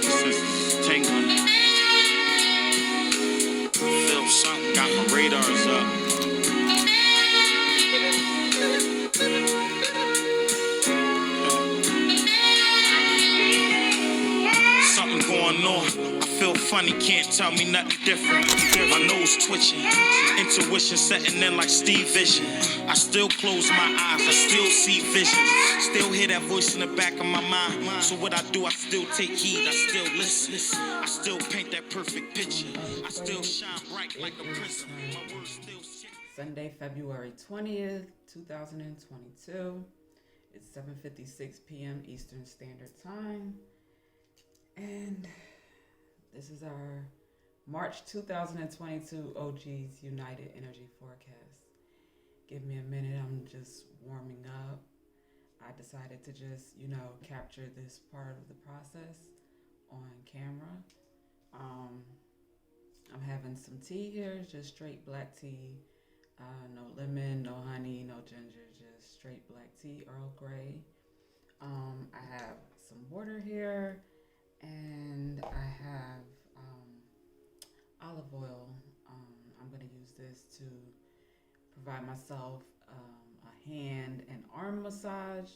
ever since this tingling. Feel something, got my radars up. Something going on. I feel funny, can't tell me nothing different. My nose twitching, intuition setting in like Steve Vision. I still close my eyes, I still see vision. Still hear that voice in the back of my mind. So what I do, I still take heed, I still listen. I still paint that perfect picture. I still shine bright like a prism. My words still shit. Sunday, February 20th, 2022. It's 7:56 p.m. Eastern Standard Time. And this is our March 2022 OG's United Energy Forecast. Give me a minute, I'm just warming up. I decided to just, capture this part of the process on camera. I'm having some tea here, just straight black tea. No lemon, no honey, no ginger, just straight black tea, Earl Grey. I have some water here, and I have olive oil. I'm going to use this to provide myself a hand and arm massage,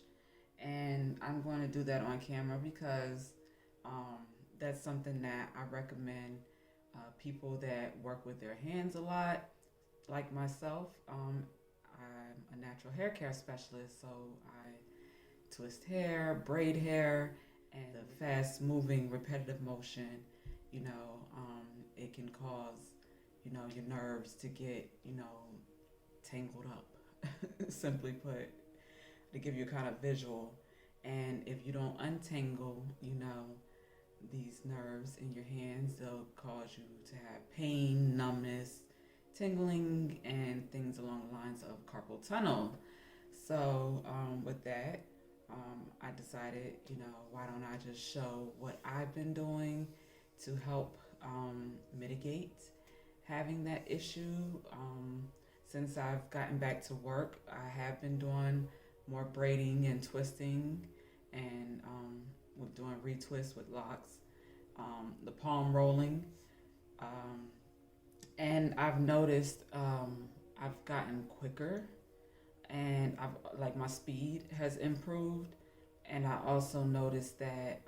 and I'm going to do that on camera because that's something that I recommend people that work with their hands a lot, like myself. I'm a natural hair care specialist, so I twist hair, braid hair, and the fast moving repetitive motion, it can cause, your nerves to get, tangled up, simply put, to give you a kind of visual. And if you don't untangle, these nerves in your hands, they'll cause you to have pain, numbness, tingling, and things along the lines of carpal tunnel. So with that, I decided, why don't I just show what I've been doing to help mitigate having that issue. Since I've gotten back to work, I have been doing more braiding and twisting, and doing retwists with locks, the palm rolling, and I've noticed I've gotten quicker, and my speed has improved, and I also noticed that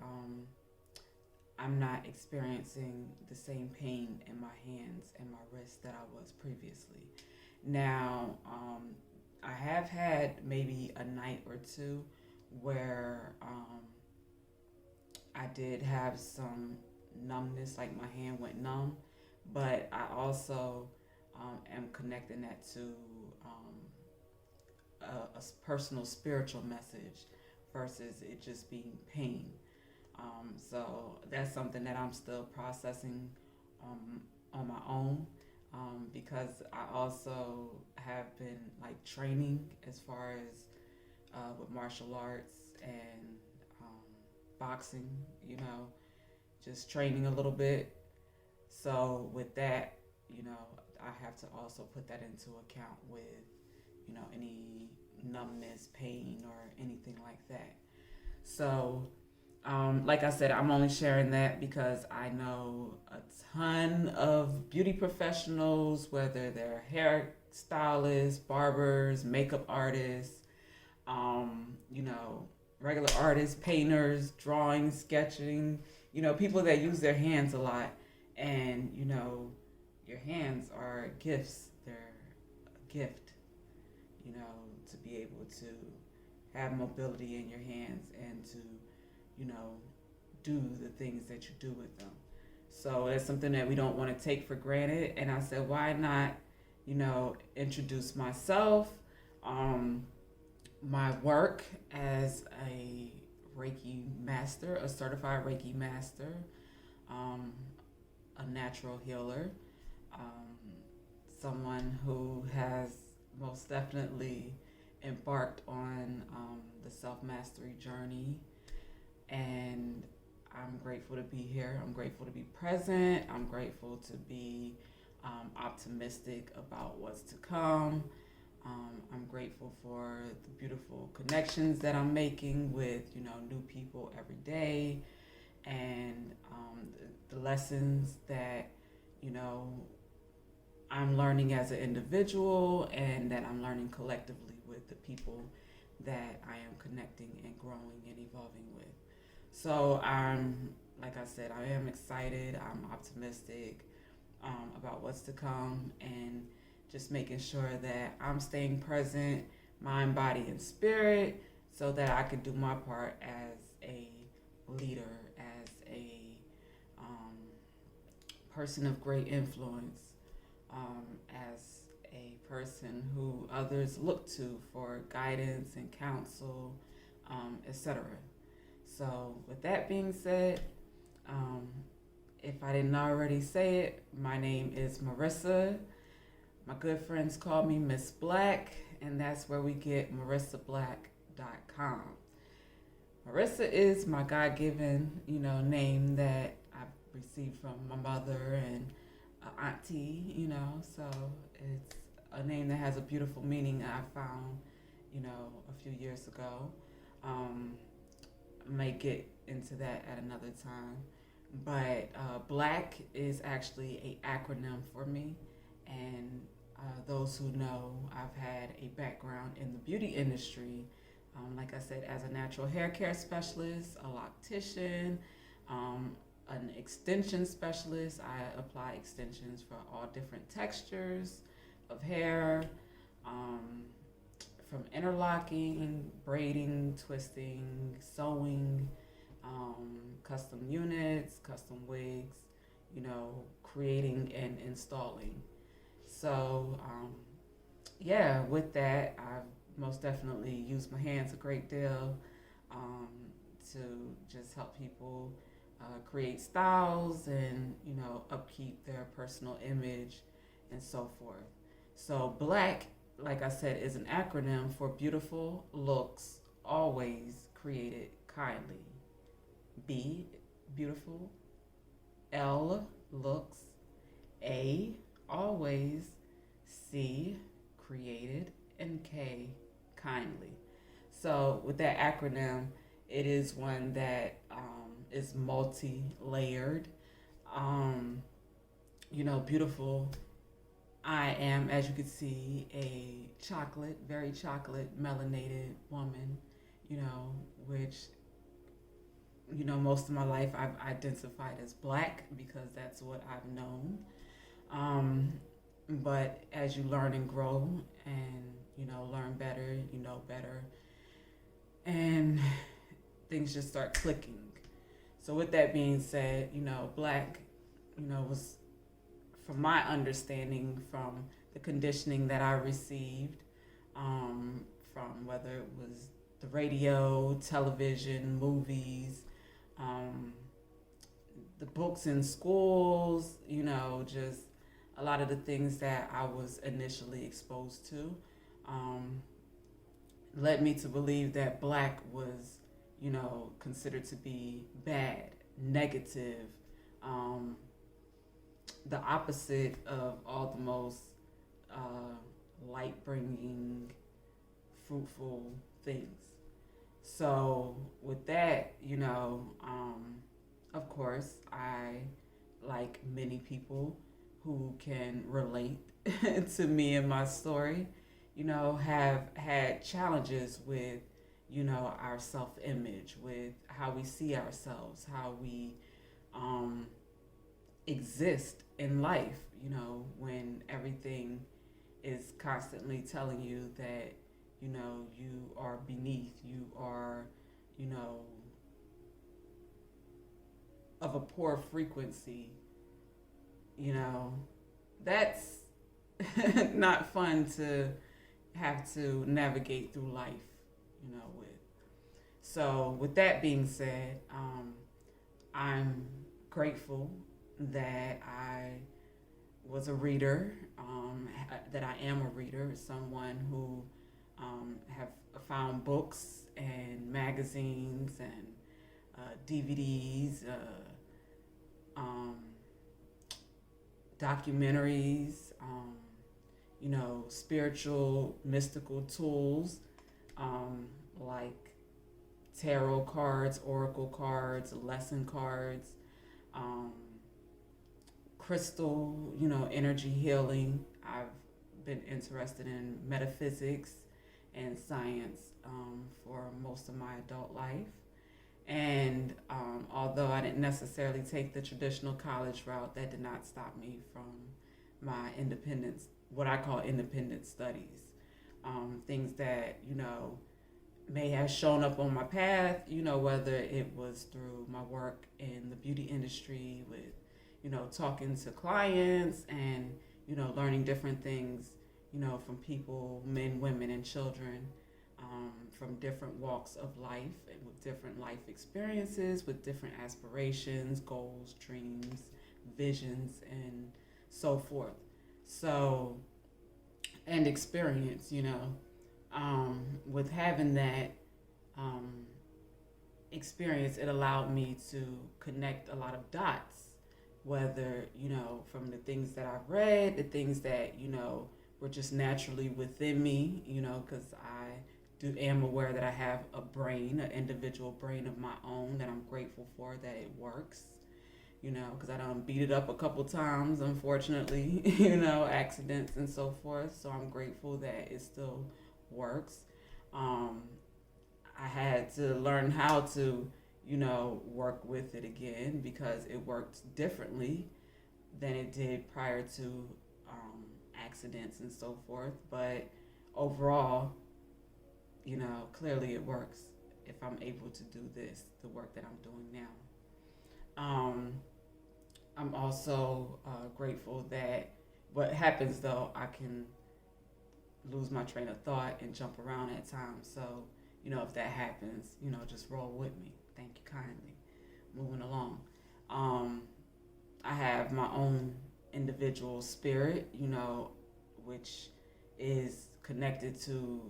I'm not experiencing the same pain in my hands and my wrists that I was previously. Now, I have had maybe a night or two where I did have some numbness, like my hand went numb, but I also am connecting that to a personal spiritual message versus it just being pain. So that's something that I'm still processing on my own, because I also have been training as far as with martial arts and boxing, just training a little bit. So with that, I have to also put that into account with, any numbness, pain, or anything like that. So, like I said, I'm only sharing that because I know a ton of beauty professionals, whether they're hair stylists, barbers, makeup artists, regular artists, painters, drawing, sketching, people that use their hands a lot. And, your hands are gifts. They're a gift, to be able to have mobility in your hands and to, do the things that you do with them. So that's something that we don't want to take for granted. And I said, why not, introduce myself, my work as a Reiki master, a certified Reiki master, a natural healer, someone who has most definitely embarked on the self-mastery journey. And I'm grateful to be here. I'm grateful to be present. I'm grateful to be optimistic about what's to come. I'm grateful for the beautiful connections that I'm making with, new people every day. and the lessons that, you know, I'm learning as an individual and that I'm learning collectively with the people that I am connecting and growing and evolving with. So like I said, I am excited. I'm optimistic about what's to come, and just making sure that I'm staying present, mind, body, and spirit, so that I can do my part as a leader, as a um, person of great influence, as a person who others look to for guidance and counsel, etc. So, with that being said, um, if I didn't already say it, my name is Marissa. My good friends call me Miss Black, and that's where we get MarissaBlack.com. Marissa is my God-given, name that I've received from my mother and auntie, so it's a name that has a beautiful meaning I found, a few years ago. I may get into that at another time. But Black is actually an acronym for me, and those who know, I've had a background in the beauty industry, like I said, as a natural hair care specialist, a loctician, an extension specialist. I apply extensions for all different textures of hair, from interlocking, braiding, twisting, sewing, custom units, custom wigs, creating and installing. So, with that, I've most definitely used my hands a great deal to just help people create styles and, upkeep their personal image and so forth. So, Black, like I said, is an acronym for beautiful looks always created kindly. B, beautiful. L, looks. A, always. C, created. And K, kindly. So with that acronym, it is one that is multi-layered. Beautiful. I am, as you can see, a very chocolate, melanated woman, which most of my life I've identified as Black because that's what I've known. But as you learn and grow and, learn better, better, and things just start clicking. So with that being said, Black, was, from my understanding, from the conditioning that I received, from whether it was the radio, television, movies, the books in schools, just a lot of the things that I was initially exposed to, led me to believe that Black was, considered to be bad, negative, the opposite of all the most light-bringing, fruitful things. So with that, of course, I, like many people who can relate to me and my story, have had challenges with, our self-image, with how we see ourselves, how we exist in life, when everything is constantly telling you that, you are beneath, you are, of a poor frequency, that's not fun to have to navigate through life, with. So, with that being said, I'm grateful that I was a reader, that I am a reader, someone who have found books and magazines and DVDs, documentaries, spiritual, mystical tools, like tarot cards, oracle cards, lesson cards, um, crystal, energy healing. I've been interested in metaphysics and science for most of my adult life. And although I didn't necessarily take the traditional college route, that did not stop me from my independence, what I call independent studies. Things that, may have shown up on my path, whether it was through my work in the beauty industry with, talking to clients and, learning different things, from people, men, women, and children, from different walks of life and with different life experiences, with different aspirations, goals, dreams, visions, and so forth. So, and experience, with having that experience, it allowed me to connect a lot of dots, whether, from the things that I've read, the things that, were just naturally within me, because I am aware that I have a brain, an individual brain of my own that I'm grateful for that it works, because I done beat it up a couple times, unfortunately, accidents and so forth. So I'm grateful that it still works. I had to learn how to, work with it again because it worked differently than it did prior to accidents and so forth. But overall, clearly it works if I'm able to do the work that I'm doing now. I'm also grateful that what happens though, I can lose my train of thought and jump around at times. So, if that happens, just roll with me. Thank you kindly. Moving along. I have my own individual spirit, which is connected to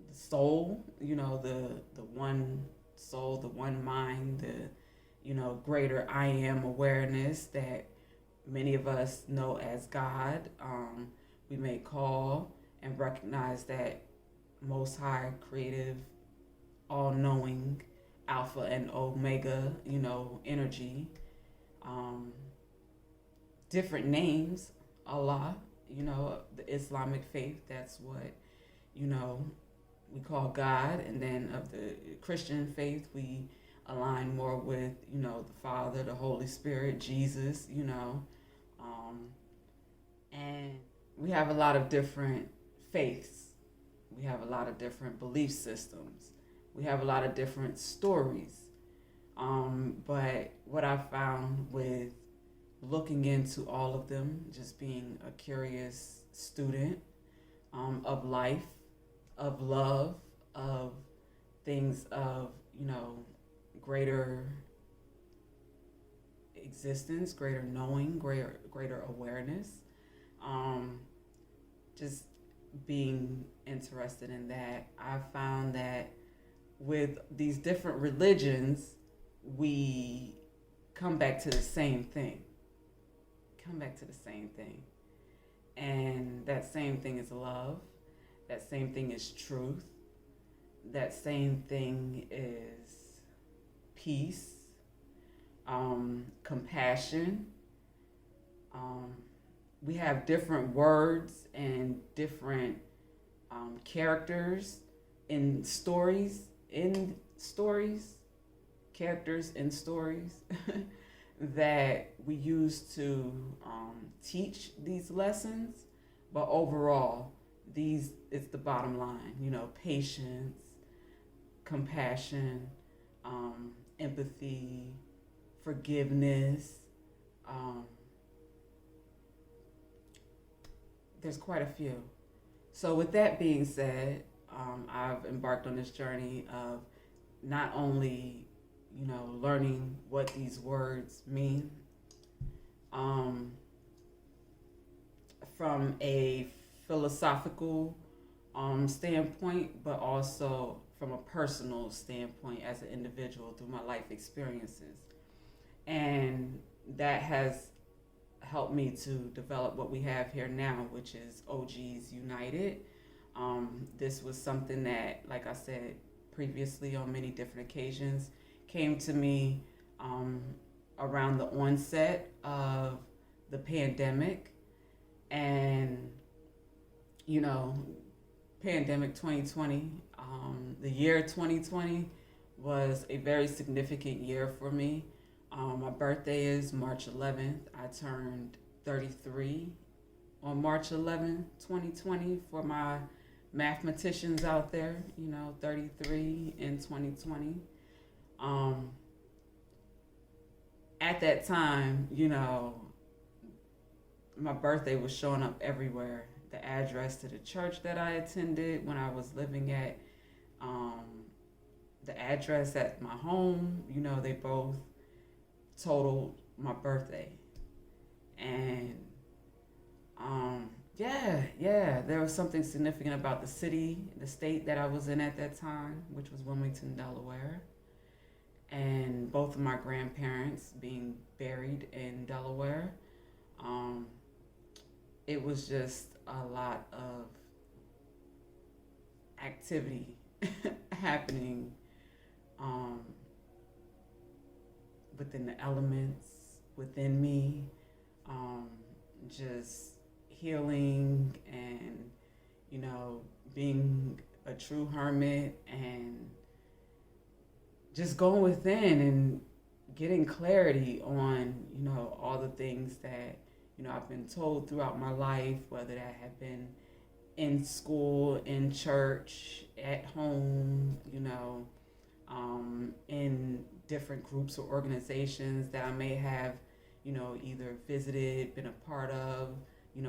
the soul, the one soul, the one mind, the, greater I am awareness that many of us know as God. We may call and recognize that most high, creative, all-knowing, alpha and omega, energy. Different names, Allah, the Islamic faith, that's what, we call God. And then of the Christian faith, we align more with, the Father, the Holy Spirit, Jesus, and we have a lot of different faiths. We have a lot of different belief systems. We have a lot of different stories. But what I found with looking into all of them, just being a curious student of life, of love, of things of, greater existence, greater knowing, greater awareness. Just being interested in that, I found that with these different religions, we come back to the same thing. And that same thing is love. That same thing is truth. That same thing is peace, compassion. We have different words and different characters in stories, characters in stories that we use to teach these lessons. But overall, it's the bottom line, patience, compassion, empathy, forgiveness. There's quite a few. So with that being said, I've embarked on this journey of not only, learning what these words mean, from a philosophical standpoint, but also from a personal standpoint as an individual through my life experiences. And that has helped me to develop what we have here now, which is OGs United. This was something that, like I said, previously on many different occasions, came to me around the onset of the pandemic. And, you know, pandemic 2020, the year 2020 was a very significant year for me. My birthday is March 11th. I turned 33 on March 11th, 2020, for my mathematicians out there, 33 in 2020. At that time, my birthday was showing up everywhere. The address to the church that I attended when I was living at, the address at my home, they both totaled my birthday. And there was something significant about the city, the state that I was in at that time, which was Wilmington, Delaware. And both of my grandparents being buried in Delaware. It was just a lot of activity happening within the elements, within me, just healing and, being a true hermit and just going within and getting clarity on, all the things that, I've been told throughout my life, whether that have been in school, in church, at home, in different groups or organizations that I may have, either visited, been a part of,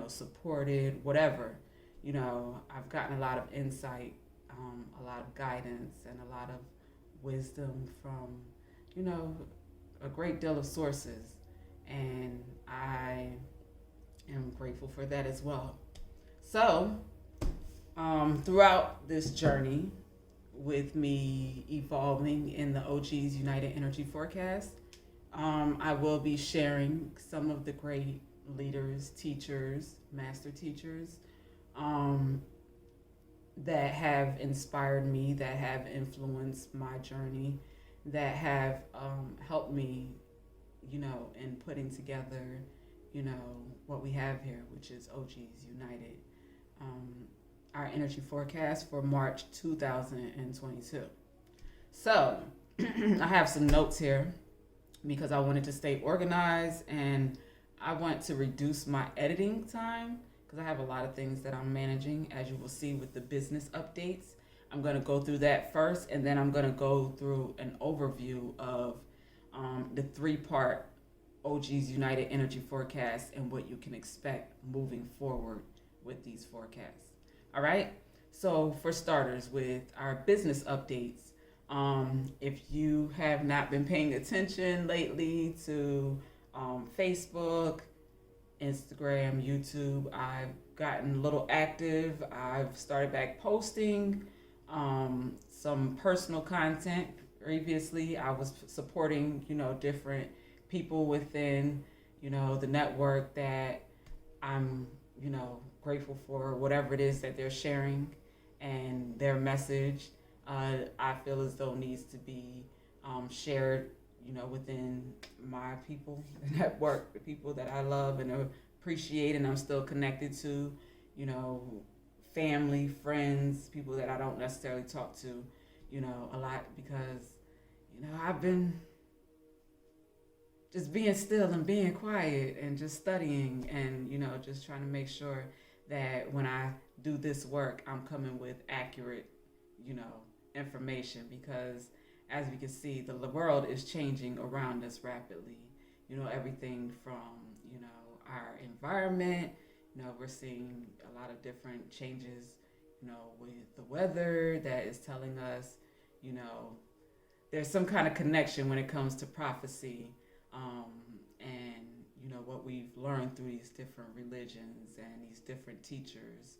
supported, whatever. I've gotten a lot of insight, a lot of guidance, and a lot of wisdom from, a great deal of sources. And I am grateful for that as well. So, throughout this journey with me evolving in the OG's United Energy Forecast, I will be sharing some of the great leaders, teachers, master teachers, that have inspired me, that have influenced my journey, that have helped me, in putting together, what we have here, which is OG's United, our energy forecast for March 2022. So I have some notes here because I wanted to stay organized and I want to reduce my editing time because I have a lot of things that I'm managing, as you will see with the business updates. I'm going to go through that first, and then I'm going to go through an overview of the three-part OG's United Energy Forecast and what you can expect moving forward with these forecasts. All right? So for starters, with our business updates, if you have not been paying attention lately to Facebook, Instagram, YouTube, I've gotten a little active. I've started back posting some personal content. Previously, I was supporting, different people within, the network that I'm, grateful for whatever it is that they're sharing and their message. I feel as though needs to be shared, within my people, the network, the people that I love and appreciate and I'm still connected to, family, friends, people that I don't necessarily talk to, a lot because, I've been just being still and being quiet and just studying and, just trying to make sure that when I do this work, I'm coming with accurate, information because as we can see, the world is changing around us rapidly. Everything from, our environment, we're seeing a lot of different changes, with the weather that is telling us, there's some kind of connection when it comes to prophecy, and, what we've learned through these different religions and these different teachers.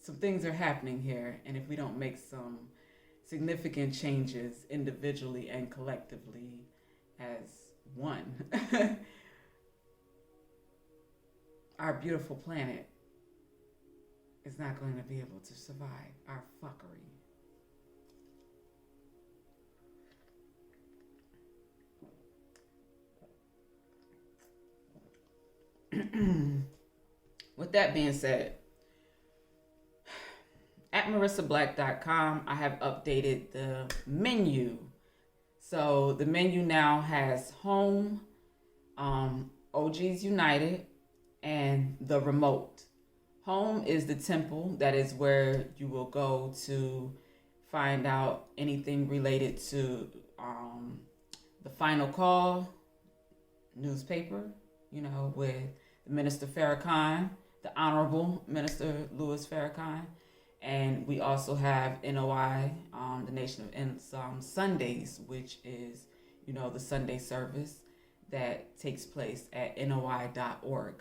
Some things are happening here, and if we don't make some significant changes individually and collectively as one, our beautiful planet is not going to be able to survive our fuckery. With that being said, at marissablack.com, I have updated the menu. So the menu now has home, OGs United, and the remote. Home is the temple. That is where you will go to find out anything related to the final call newspaper, with Minister Farrakhan, the Honorable Minister Louis Farrakhan. And we also have NOI, the Nation of Islam Sundays, which is, the Sunday service that takes place at noi.org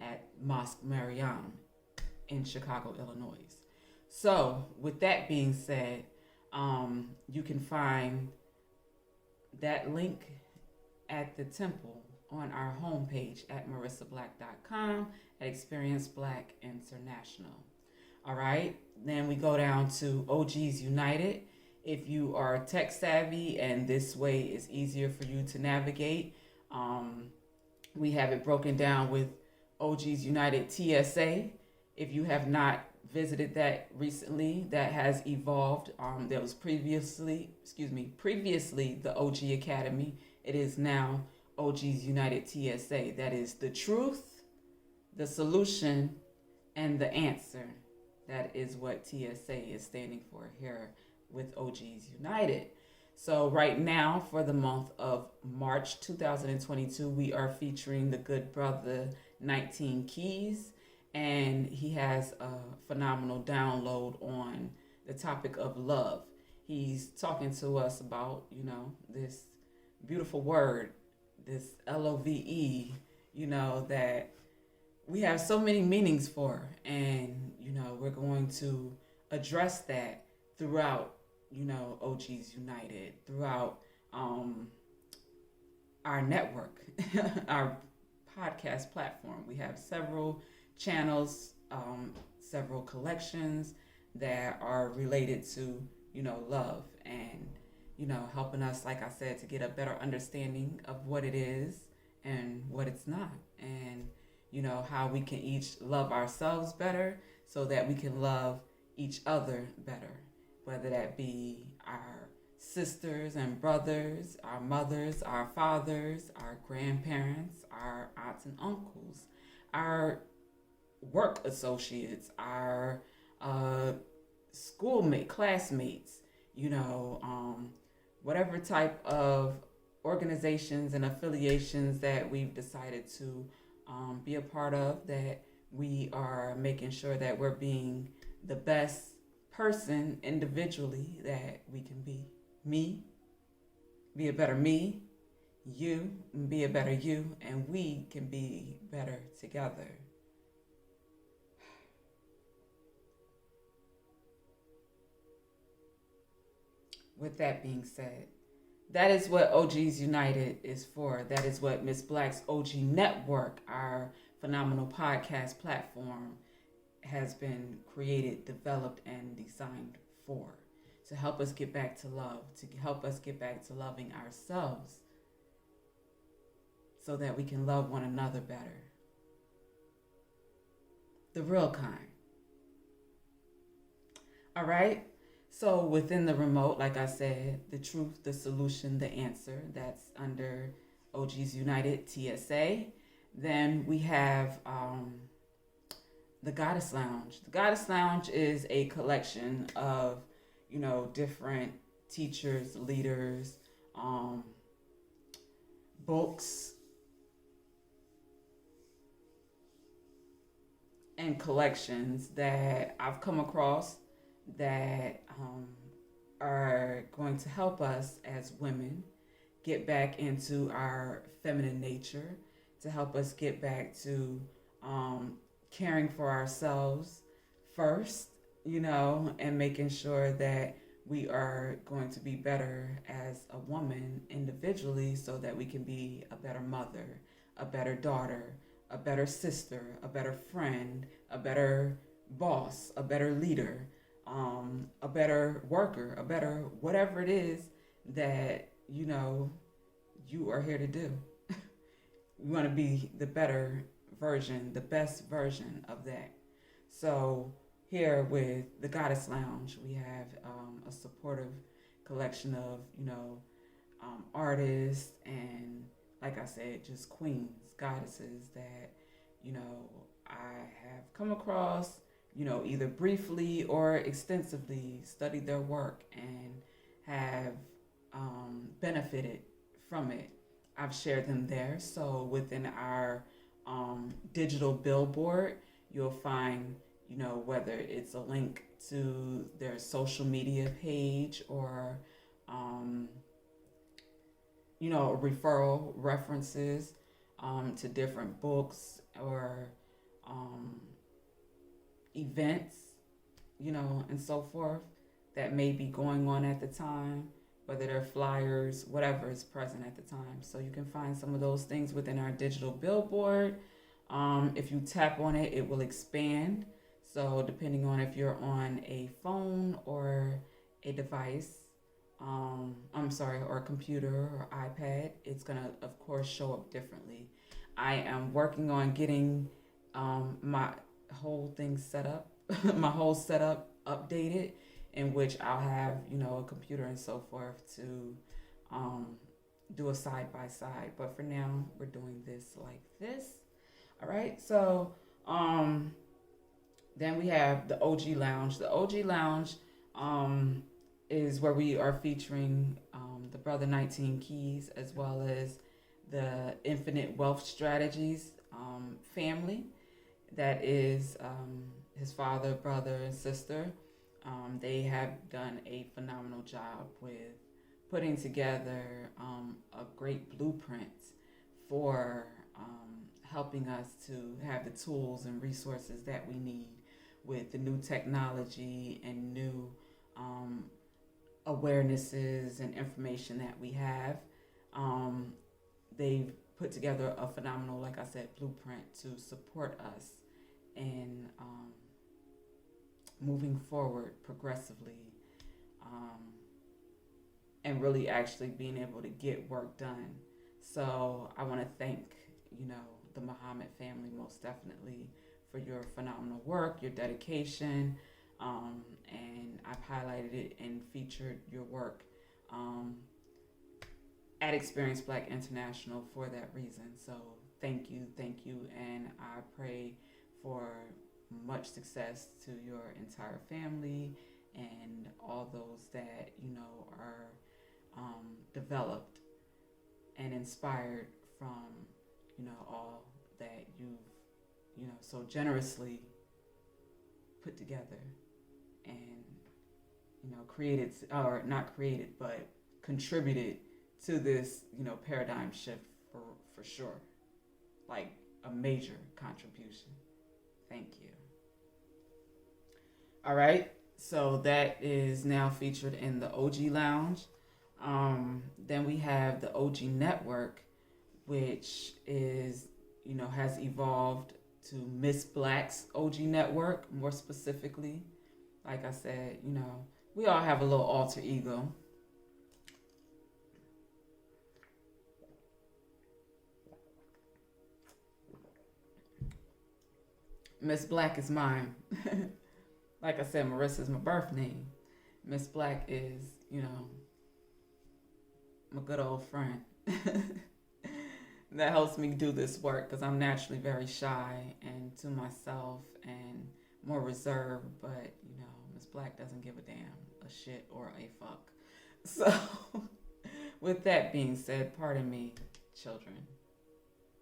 at Mosque Mariam in Chicago, Illinois. So with that being said, you can find that link at the temple on our homepage at marissablack.com at Experience Black International. All right, then we go down to OGs United. If you are tech savvy and this way is easier for you to navigate, we have it broken down with OGs United TSA. If you have not visited that recently, that has evolved. There was previously the OG Academy. It is now OGs United TSA. That is the truth, the solution, and the answer. That is what TSA is standing for here with OGs United. So right now, for the month of March 2022, we are featuring the good brother 19 Keys, and he has a phenomenal download on the topic of love. He's talking to us about, this beautiful word, this LOVE, that we have so many meanings for, and we're going to address that throughout OGs United, throughout our network, our podcast platform. We have several channels, several collections that are related to love, and helping us, like I said, to get a better understanding of what it is and what it's not, and how we can each love ourselves better so that we can love each other better, whether that be our sisters and brothers, our mothers, our fathers, our grandparents, our aunts and uncles, our work associates, our schoolmates, classmates, whatever type of organizations and affiliations that we've decided to be a part of, that we are making sure that we're being the best person individually that we can be. Me, be a better me. You, be a better you. And we can be better together. With that being said, that is what OGs United is for. That is what Miss Black's OG Network, our phenomenal podcast platform, has been created, developed, and designed for. To help us get back to love, to help us get back to loving ourselves so that we can love one another better. The real kind. All right? So within the remote, like I said, the truth, the solution, the answer, that's under OGs United TSA. Then we have the Goddess Lounge. The Goddess Lounge is a collection of, different teachers, leaders, books, and collections that I've come across that are going to help us as women get back into our feminine nature, to help us get back to caring for ourselves first, and making sure that we are going to be better as a woman individually so that we can be a better mother, a better daughter, a better sister, a better friend, a better boss, a better leader, a better worker, a better whatever it is that you are here to do. You want to be the better version, the best version of that. So here with the Goddess Lounge, we have a supportive collection of artists and, like I said, just queens, goddesses that I have come across, either briefly or extensively studied their work and have benefited from it. I've shared them there. So within our digital billboard, you'll find, whether it's a link to their social media page or, referral references to different books or events, and so forth that may be going on at the time, whether they're flyers, whatever is present at the time. So you can find some of those things within our digital billboard. If you tap on it, it will expand. So depending on if you're on a phone or a device, or a computer or iPad, it's gonna, of course, show up differently. I am working on getting my whole thing set up, my whole setup updated, in which I'll have, a computer and so forth to do a side by side. But for now, we're doing this like this. All right. So then we have the OG Lounge. The OG Lounge is where we are featuring the Brother 19 Keys, as well as the Infinite Wealth Strategies family. That is his father, brother, and sister. They have done a phenomenal job with putting together a great blueprint for helping us to have the tools and resources that we need with the new technology and new awarenesses and information that we have. They've put together a phenomenal, like I said, blueprint to support us in moving forward progressively, and really actually being able to get work done. So I want to thank, the Muhammad family most definitely for your phenomenal work, your dedication, and I've highlighted it and featured your work at Experience Black International for that reason. So thank you, and I pray for much success to your entire family and all those that are developed and inspired from all that you've so generously put together and created, or not created, but contributed to this paradigm shift for sure, like a major contribution. Thank you. All right, so that is now featured in the OG Lounge. Then we have the OG Network, which is, has evolved to Miss Black's OG Network, more specifically. Like I said, we all have a little alter ego. Miss Black is mine. Like I said, Marissa's my birth name. Miss Black is, my good old friend. That helps me do this work because I'm naturally very shy and to myself and more reserved, but Miss Black doesn't give a damn, a shit, or a fuck. So with that being said, pardon me, children,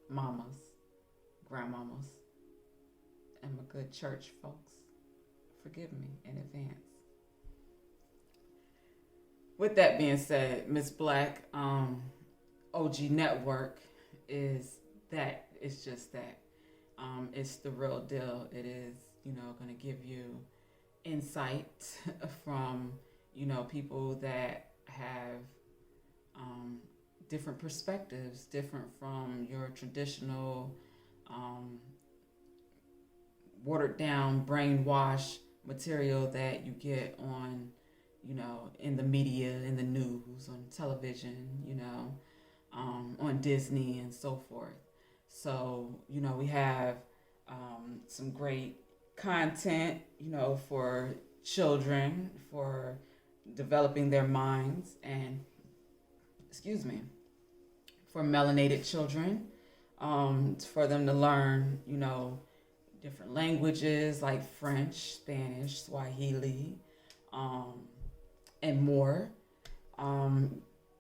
mamas, grandmamas, and my good church folks, forgive me in advance. With that being said, Miss Black OG Network is that. It's just that. It's the real deal. It is, going to give you insight from, people that have different perspectives, different from your traditional watered down, brainwash material that you get on, in the media, in the news, on television, on Disney and so forth. So, we have some great content, for children, for developing their minds, and, for melanated children, for them to learn, different languages like French, Spanish, Swahili, and more.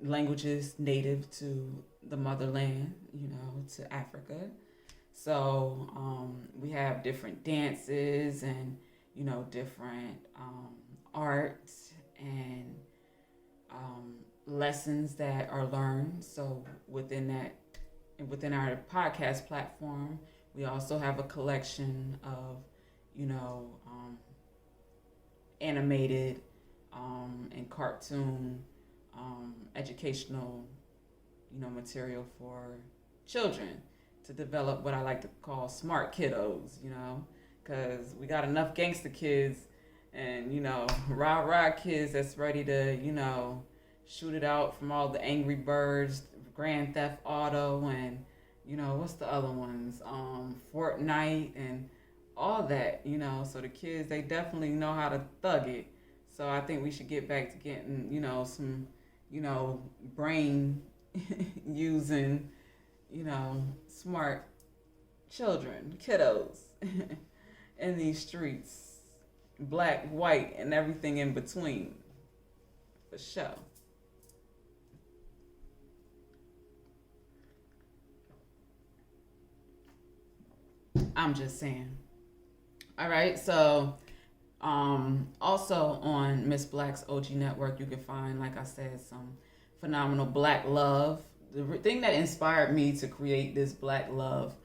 Languages native to the motherland, to Africa. So we have different dances and, different arts and lessons that are learned. So within our podcast platform, we also have a collection of, animated and cartoon educational, material for children to develop what I like to call smart kiddos, because we got enough gangster kids and, rah-rah kids that's ready to, shoot it out from all the Angry Birds, Grand Theft Auto, and, what's the other ones? Fortnite and all that, so the kids, they definitely know how to thug it. So I think we should get back to getting, some, brain using, smart children, kiddos in these streets, black, white, and everything in between, for sure. I'm just saying. All right, so also on Miss Black's OG Network, you can find, like I said, some phenomenal Black love. The thing that inspired me to create this Black love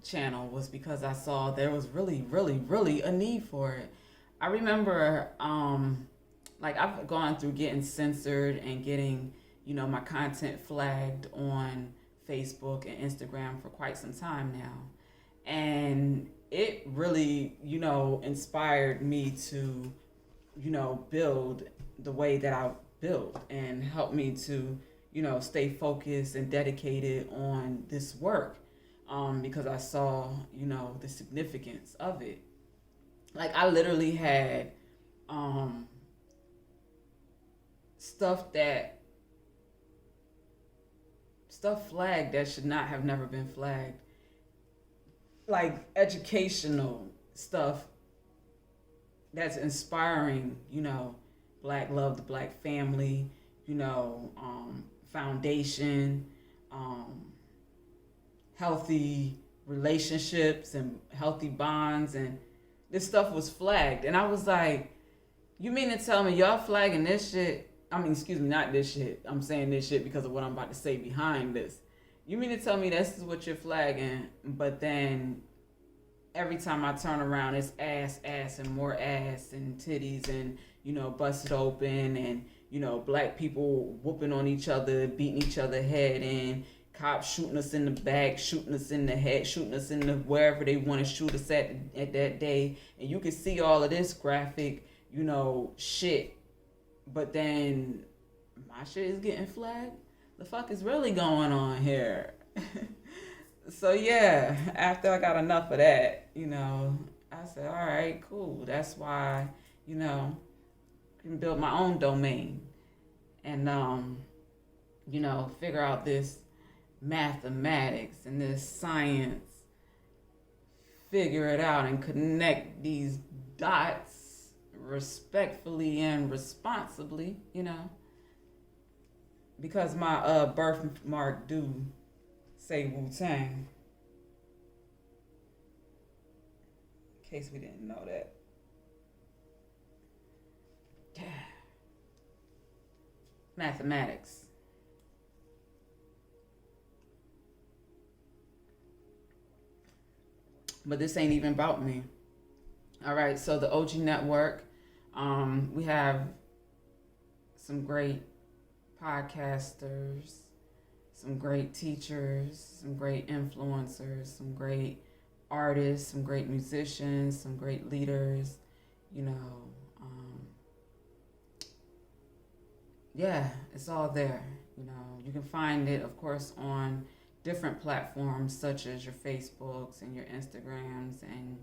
channel was because I saw there was really, really, really a need for it. I remember, I've gone through getting censored and getting, my content flagged on Facebook and Instagram for quite some time now. And it really, inspired me to, build the way that I build and help me to, stay focused and dedicated on this work, because I saw, the significance of it. Like, I literally had stuff flagged that should not have never been flagged. Like educational stuff that's inspiring, Black love, the Black family, foundation, healthy relationships and healthy bonds, and this stuff was flagged. And I was like, you mean to tell me y'all flagging this shit? I mean, excuse me, not this shit. I'm saying this shit because of what I'm about to say behind this. You mean to tell me this is what you're flagging, but then every time I turn around, it's ass, and more ass, and titties, and, busted open, and, Black people whooping on each other, beating each other head in, cops shooting us in the back, shooting us in the head, shooting us in the wherever they want to shoot us at that day. And you can see all of this graphic, shit. But then my shit is getting flagged. The fuck is really going on here? So yeah, after I got enough of that, I said, all right, cool. That's why, I can build my own domain and, figure out this mathematics and this science, figure it out and connect these dots respectfully and responsibly, because my birthmark do say Wu-Tang. In case we didn't know that. Mathematics. But this ain't even about me. All right, so the OG Network, we have some great podcasters, some great teachers, some great influencers, some great artists, some great musicians, some great leaders, you know. Um, yeah, it's all there. You know, you can find it, of course, on different platforms such as your Facebooks and your Instagrams and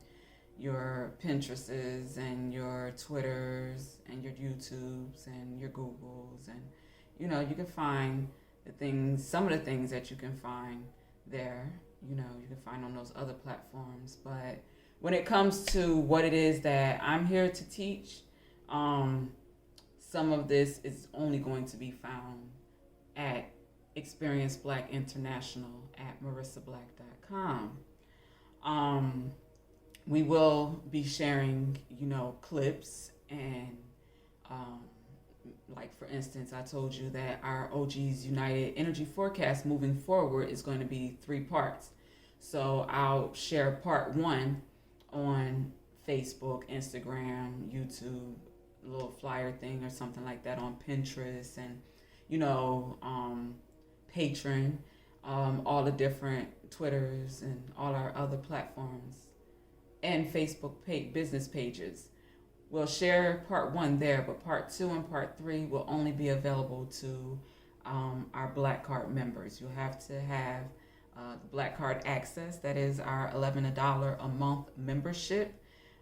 your Pinterests and your Twitters and your YouTubes and your Googles, and you know, you can find some of the things that you can find there, you know, you can find on those other platforms. But when it comes to what it is that I'm here to teach, um, some of this is only going to be found at Experience Black International at marissablack.com. Um, we will be sharing, you know, clips and, um, like for instance, I told you that our OGs United Energy Forecast moving forward is going to be 3 parts. So I'll share part 1 on Facebook, Instagram, YouTube, a little flyer thing or something like that on Pinterest and, you know, Patreon, all the different Twitters and all our other platforms and Facebook business pages. We'll share part 1 there, but part 2 and part 3 will only be available to our Black Card members. You'll have to have the Black Card Access, that is our $11 a month membership,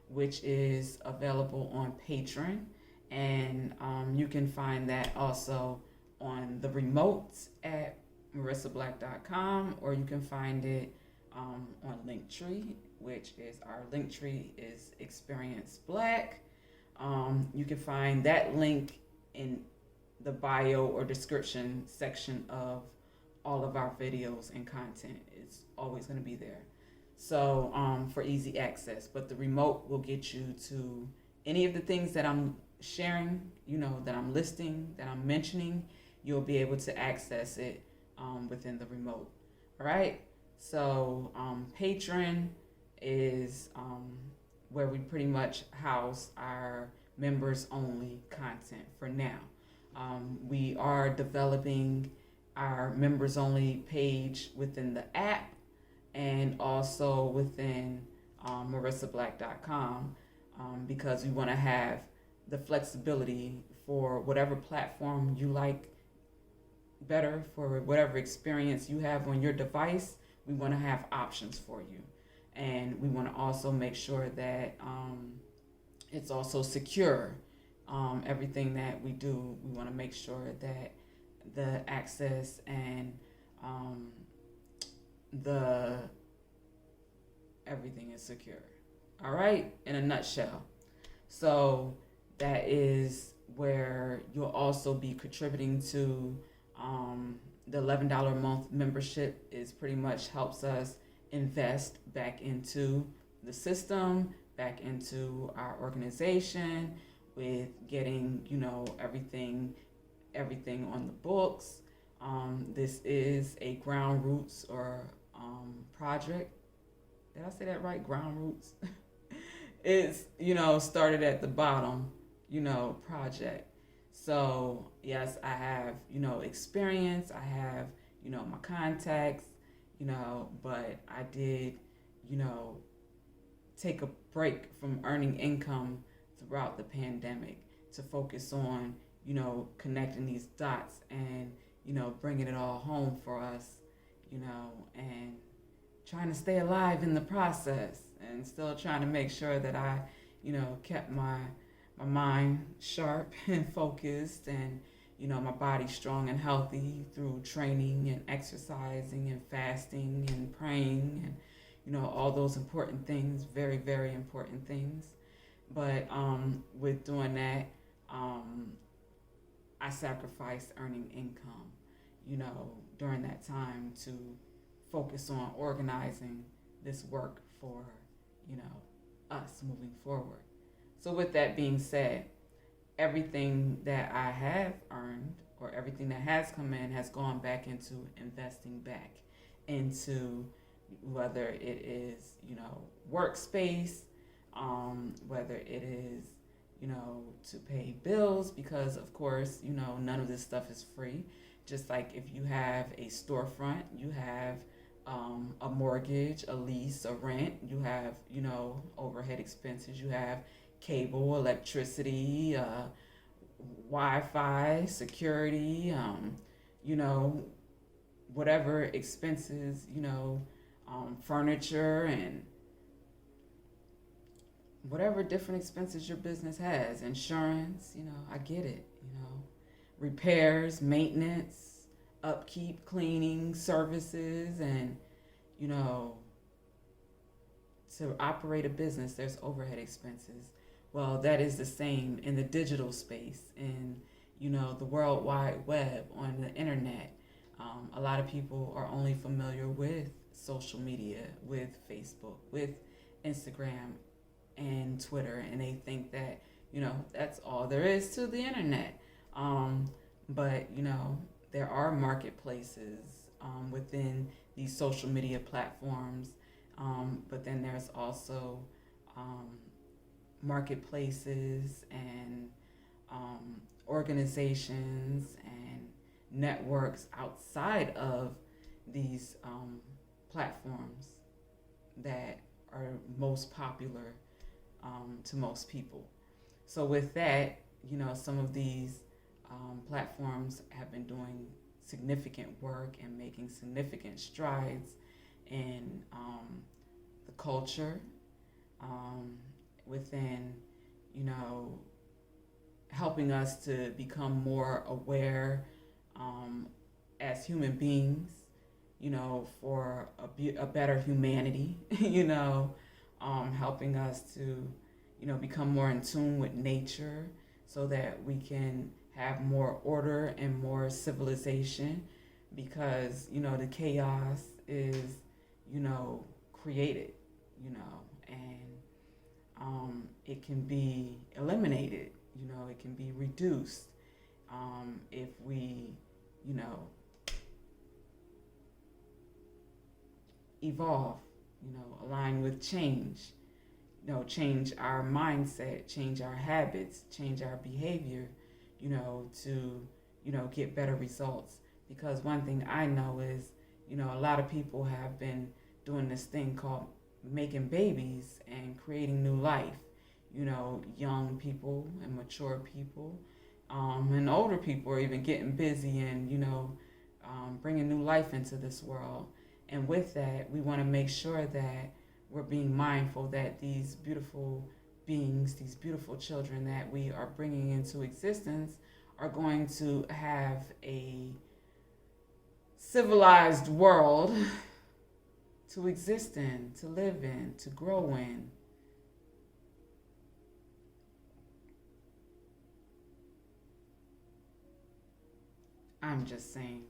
which is available on Patreon. And you can find that also on the remotes at marissablack.com, or you can find it on Linktree, which is our Linktree is Experience Black. You can find that link in the bio or description section of all of our videos and content. It's always going to be there. So for easy access, but the remote will get you to any of the things that I'm sharing, you know, that I'm listing, that I'm mentioning. You'll be able to access it within the remote. All right. So Patreon is where we pretty much house our members only content for now. We are developing our members only page within the app and also within marissablack.com because we want to have the flexibility for whatever platform you like better, for whatever experience you have on your device. We want to have options for you. And we want to also make sure that it's also secure. Everything that we do, we want to make sure that the access and the everything is secure. All right, in a nutshell. So that is where you'll also be contributing to the $11 a month membership. Is pretty much helps us invest back into the system, back into our organization, with getting, you know, everything on the books. This is a ground roots or project. Did I say that right? Ground roots. It's, you know, started at the bottom, you know, project. So yes, I have, you know, experience. I have, you know, my contacts, you know, but I did, you know, take a break from earning income throughout the pandemic to focus on, you know, connecting these dots and, you know, bringing it all home for us, you know, and trying to stay alive in the process and still trying to make sure that I, you know, kept my mind sharp and focused and, you know, my body strong and healthy through training and exercising and fasting and praying and, you know, all those important things, very, very important things. But with doing that, I sacrificed earning income, you know, during that time to focus on organizing this work for, you know, us moving forward. So with that being said, everything that I have earned or everything that has come in has gone back into investing back into whether it is, you know, workspace, whether it is, you know, to pay bills, because of course, you know, none of this stuff is free. Just like if you have a storefront, you have a mortgage, a lease, a rent. You have, overhead expenses. You have cable, electricity, Wi-Fi, security, you know, whatever expenses, furniture and whatever different expenses your business has, insurance, I get it, repairs, maintenance, upkeep, cleaning, services, and, you know, to operate a business, there's overhead expenses. Well, that is the same in the digital space, in, the World Wide Web, on the internet. A lot of people are only familiar with social media, with Facebook, with Instagram, and Twitter, and they think that that's all there is to the internet. But there are marketplaces within these social media platforms, but then there's also marketplaces and organizations and networks outside of these platforms that are most popular to most people. So with that, some of these platforms have been doing significant work and making significant strides in the culture, within, helping us to become more aware as human beings, for a better humanity, helping us to, become more in tune with nature so that we can have more order and more civilization, because, the chaos is, created, and it can be eliminated, it can be reduced if we, evolve, align with change, change our mindset, change our habits, change our behavior, to, get better results. Because one thing I know is, a lot of people have been doing this thing called making babies and creating new life. Young people and mature people, and older people are even getting busy and, bringing new life into this world. And with that, we want to make sure that we're being mindful that these beautiful beings, these beautiful children that we are bringing into existence, are going to have a civilized world to exist in, to live in, to grow in. I'm just saying.